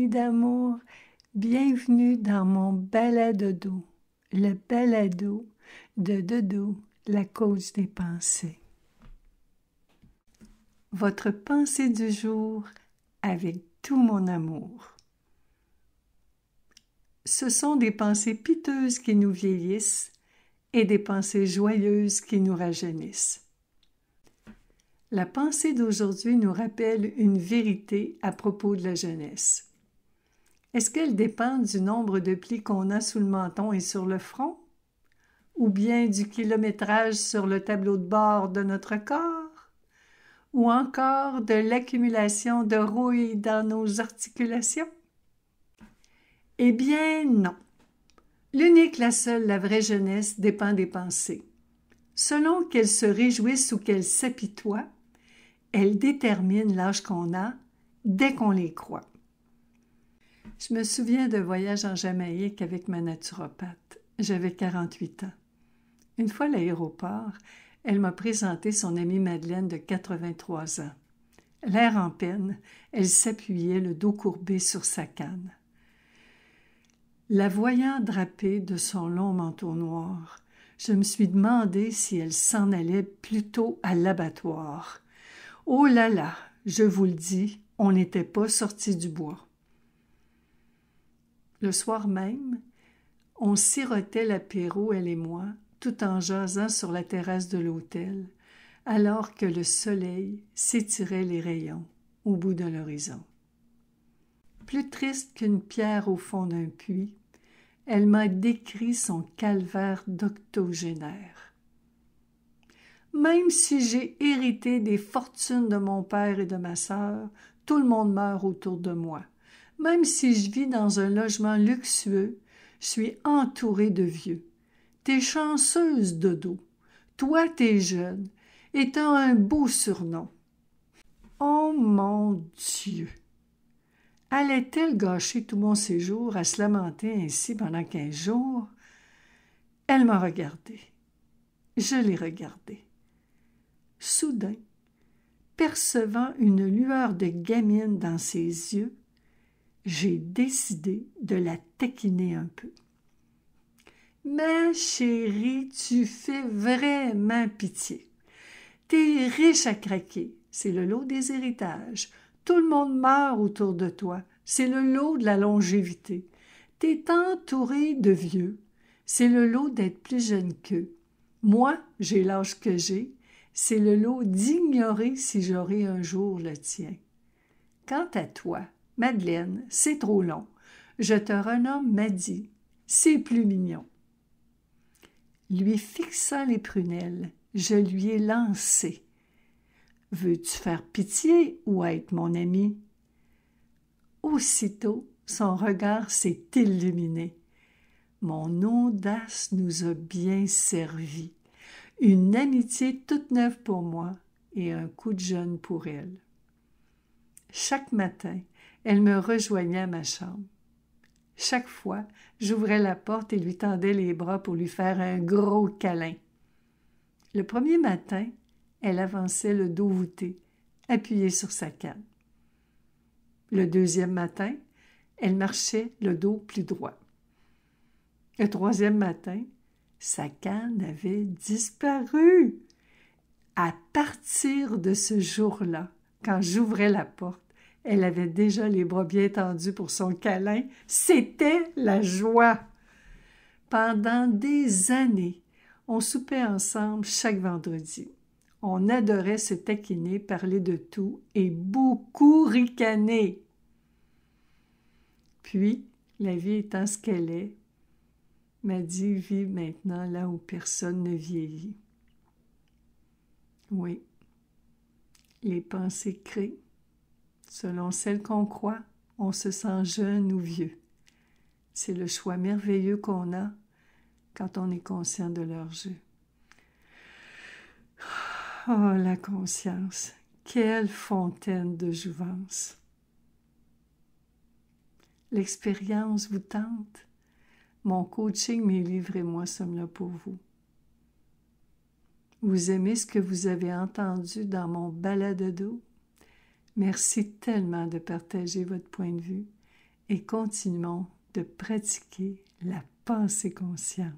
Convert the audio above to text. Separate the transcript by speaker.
Speaker 1: d'amour, bienvenue dans mon balado, le balado de Dodo, la coach des pensées. Votre pensée du jour avec tout mon amour. Ce sont des pensées piteuses qui nous vieillissent et des pensées joyeuses qui nous rajeunissent. La pensée d'aujourd'hui nous rappelle une vérité à propos de la jeunesse. Est-ce qu'elle dépend du nombre de plis qu'on a sous le menton et sur le front? Ou bien du kilométrage sur le tableau de bord de notre corps? Ou encore de l'accumulation de rouille dans nos articulations? Eh bien, non. L'unique, la seule, la vraie jeunesse dépend des pensées. Selon qu'elles se réjouissent ou qu'elles s'apitoient, elles déterminent l'âge qu'on a dès qu'on les croit. Je me souviens d'un voyage en Jamaïque avec ma naturopathe. J'avais 48 ans. Une fois à l'aéroport, elle m'a présenté son amie Madeleine de 83 ans. L'air en peine, elle s'appuyait, le dos courbé sur sa canne. La voyant drapée de son long manteau noir, je me suis demandé si elle s'en allait plutôt à l'abattoir. Oh là là, je vous le dis, on n'était pas sortis du bois. Le soir même, on sirotait l'apéro, elle et moi, tout en jasant sur la terrasse de l'hôtel, alors que le soleil s'étirait les rayons au bout de l'horizon. Plus triste qu'une pierre au fond d'un puits, elle m'a décrit son calvaire d'octogénaire. Même si j'ai hérité des fortunes de mon père et de ma sœur, tout le monde meurt autour de moi. Même si je vis dans un logement luxueux, je suis entourée de vieux. T'es chanceuse, Dodo. Toi, t'es jeune et t'as un beau surnom. Oh mon Dieu! Allait-elle gâcher tout mon séjour à se lamenter ainsi pendant 15 jours? Elle m'a regardée. Je l'ai regardée. Soudain, percevant une lueur de gamine dans ses yeux, j'ai décidé de la taquiner un peu. « Ma chérie, tu fais vraiment pitié. T'es riche à craquer, c'est le lot des héritages. Tout le monde meurt autour de toi, c'est le lot de la longévité. T'es entouré de vieux, c'est le lot d'être plus jeune qu'eux. Moi, j'ai l'âge que j'ai, c'est le lot d'ignorer si j'aurai un jour le tien. Quant à toi, Madeleine, c'est trop long. Je te renomme Maddy, c'est plus mignon. » Lui fixant les prunelles, je lui ai lancé. « Veux-tu faire pitié ou être mon ami? » Aussitôt, son regard s'est illuminé. Mon audace nous a bien servi. Une amitié toute neuve pour moi et un coup de jeune pour elle. Chaque matin, elle me rejoignait à ma chambre. Chaque fois, j'ouvrais la porte et lui tendais les bras pour lui faire un gros câlin. Le premier matin, elle avançait le dos voûté, appuyée sur sa canne. Le deuxième matin, elle marchait le dos plus droit. Le troisième matin, sa canne avait disparu. À partir de ce jour-là, quand j'ouvrais la porte, elle avait déjà les bras bien tendus pour son câlin. C'était la joie. Pendant des années, on soupait ensemble chaque vendredi. On adorait se taquiner, parler de tout et beaucoup ricaner. Puis, la vie étant ce qu'elle est, Maddy vit maintenant là où personne ne vieillit. Oui, les pensées créent. Selon celles qu'on croit, on se sent jeune ou vieux. C'est le choix merveilleux qu'on a quand on est conscient de leur jeu. Oh, la conscience! Quelle fontaine de jouvence! L'expérience vous tente? Mon coaching, mes livres et moi sommes là pour vous. Vous aimez ce que vous avez entendu dans mon balado? Merci tellement de partager votre point de vue et continuons de pratiquer la pensée consciente.